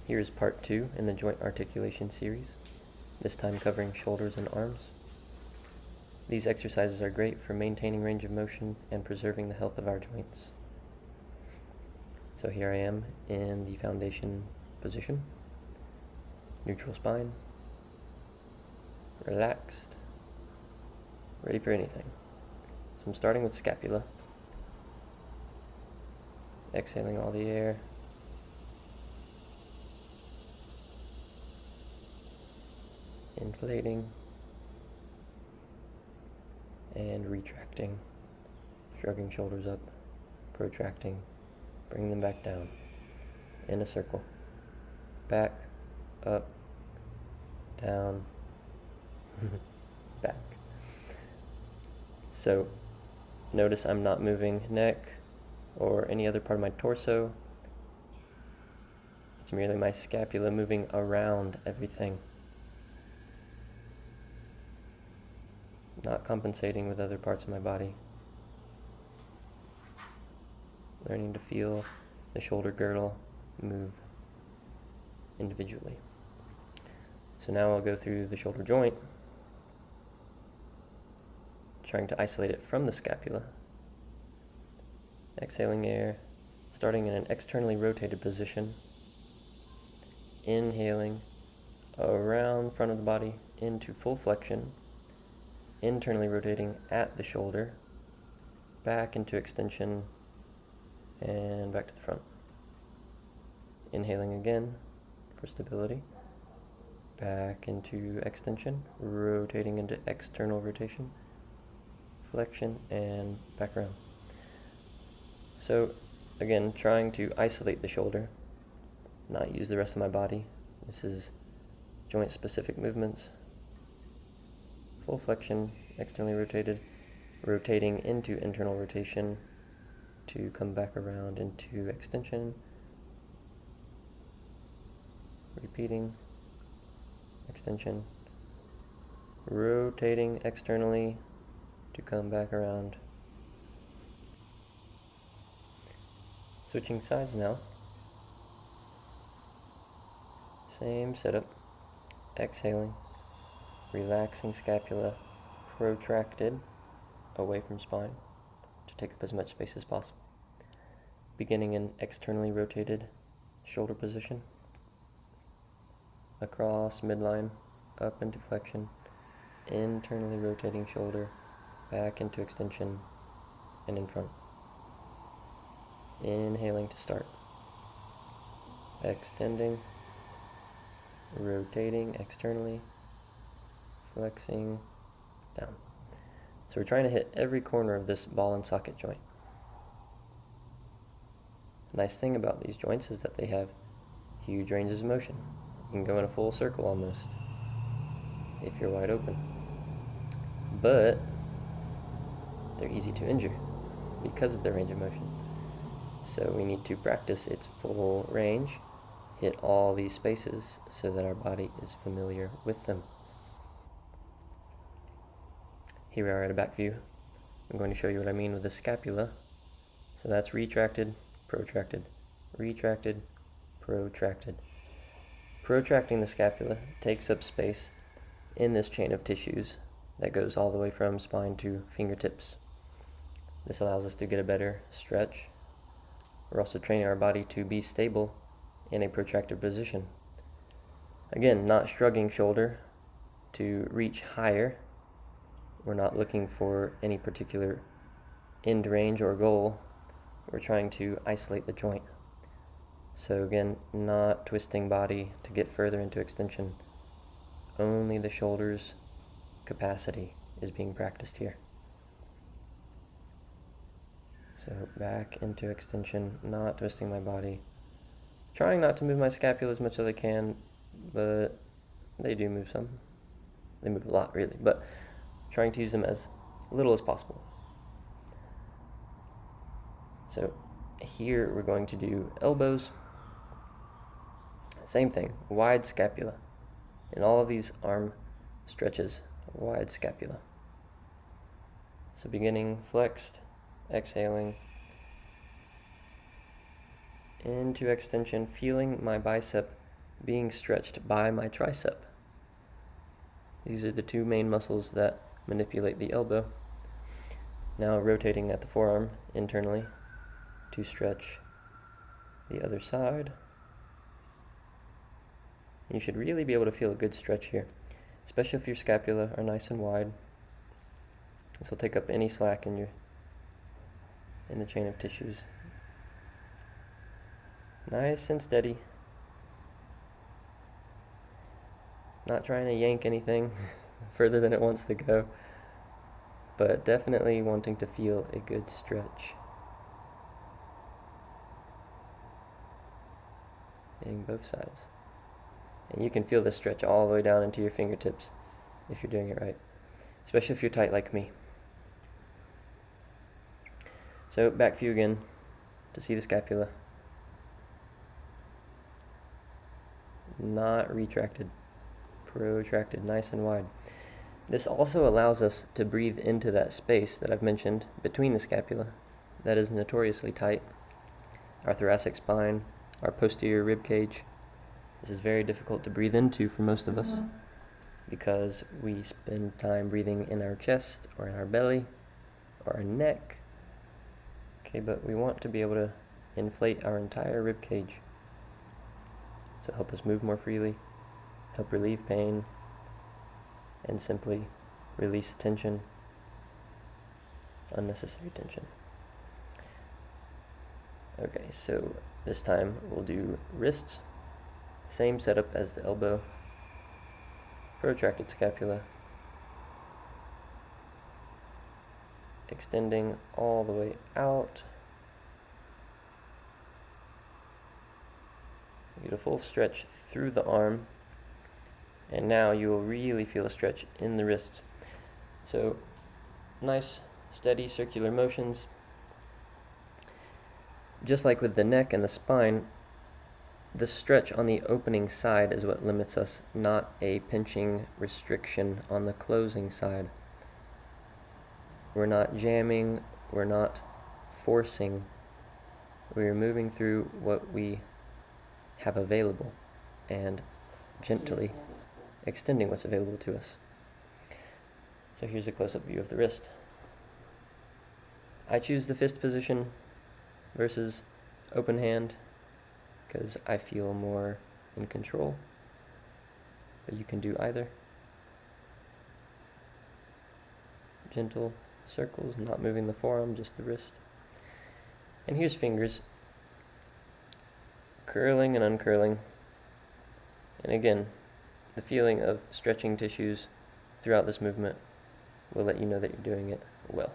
Here is part 2 in the joint articulation series, this time covering shoulders and arms. These exercises are great for maintaining range of motion and preserving the health of our joints. So here I am in the foundation position, neutral spine, relaxed, ready for anything. So I'm starting with scapula, exhaling all the air, inflating and retracting, shrugging shoulders up, protracting, bringing them back down in a circle, back, up, down, back. So notice I'm not moving neck or any other part of my torso. It's merely my scapula moving around everything, not compensating with other parts of my body. Learning to feel the shoulder girdle move individually. So now I'll go through the shoulder joint, trying to isolate it from the scapula. Exhaling air, starting in an externally rotated position. Inhaling around front of the body into full flexion. Internally rotating at the shoulder, back into extension, and back to the front. Inhaling again for stability, back into extension, rotating into external rotation, flexion, and back around. So again, trying to isolate the shoulder, not use the rest of my body. This is joint specific movements. Full flexion, externally rotated, rotating into internal rotation to come back around into extension, repeating, extension, rotating externally to come back around. Switching sides now. Same setup, exhaling, relaxing scapula, protracted away from spine to take up as much space as possible. Beginning in externally rotated shoulder position, across midline, up into flexion, internally rotating shoulder, back into extension, and in front. Inhaling to start. Extending, rotating externally, flexing down. So we're trying to hit every corner of this ball and socket joint. The nice thing about these joints is that they have huge ranges of motion. You can go in a full circle almost if you're wide open. But they're easy to injure because of their range of motion. So we need to practice its full range, hit all these spaces so that our body is familiar with them. Here we are at a back view. I'm going to show you what I mean with the scapula. So that's retracted, protracted, retracted, protracted. Protracting the scapula takes up space in this chain of tissues that goes all the way from spine to fingertips. This allows us to get a better stretch. We're also training our body to be stable in a protracted position. Again, not shrugging shoulder to reach higher. We're not looking for any particular end range or goal. We're trying to isolate the joint. So again, not twisting body to get further into extension. Only the shoulder's capacity is being practiced here. So back into extension, not twisting my body. Trying not to move my scapula as much as I can, but they do move some. They move a lot, really, but trying to use them as little as possible. So here we're going to do elbows. Same thing, wide scapula. In all of these arm stretches, wide scapula. So beginning flexed, exhaling, into extension, feeling my bicep being stretched by my tricep. These are the two main muscles that manipulate the elbow. Now rotating at the forearm internally to stretch the other side. You should really be able to feel a good stretch here, especially if your scapula are nice and wide. This will take up any slack in the chain of tissues. Nice and steady. Not trying to yank anything further than it wants to go, but definitely wanting to feel a good stretch. Hitting both sides. And you can feel the stretch all the way down into your fingertips if you're doing it right, especially if you're tight like me. So back view again to see the scapula. Not retracted, protracted, nice and wide. This also allows us to breathe into that space that I've mentioned between the scapula that is notoriously tight, our thoracic spine, our posterior rib cage. This is very difficult to breathe into for most of us because we spend time breathing in our chest or in our belly or our neck. Okay, but we want to be able to inflate our entire rib cage. So help us move more freely, help relieve pain, and simply release tension, unnecessary tension. Okay, so this time we'll do wrists. Same setup as the elbow. Protracted scapula. Extending all the way out. Get a full stretch through the arm. And now you will really feel a stretch in the wrists. So, nice, steady circular motions. Just like with the neck and the spine, the stretch on the opening side is what limits us, not a pinching restriction on the closing side. We're not jamming, we're not forcing. We're moving through what we have available and gently extending what's available to us. So here's a close-up view of the wrist. I choose the fist position versus open hand because I feel more in control, but you can do either. Gentle circles, not moving the forearm, just the wrist. And here's fingers, curling and uncurling. And again, the feeling of stretching tissues throughout this movement will let you know that you're doing it well.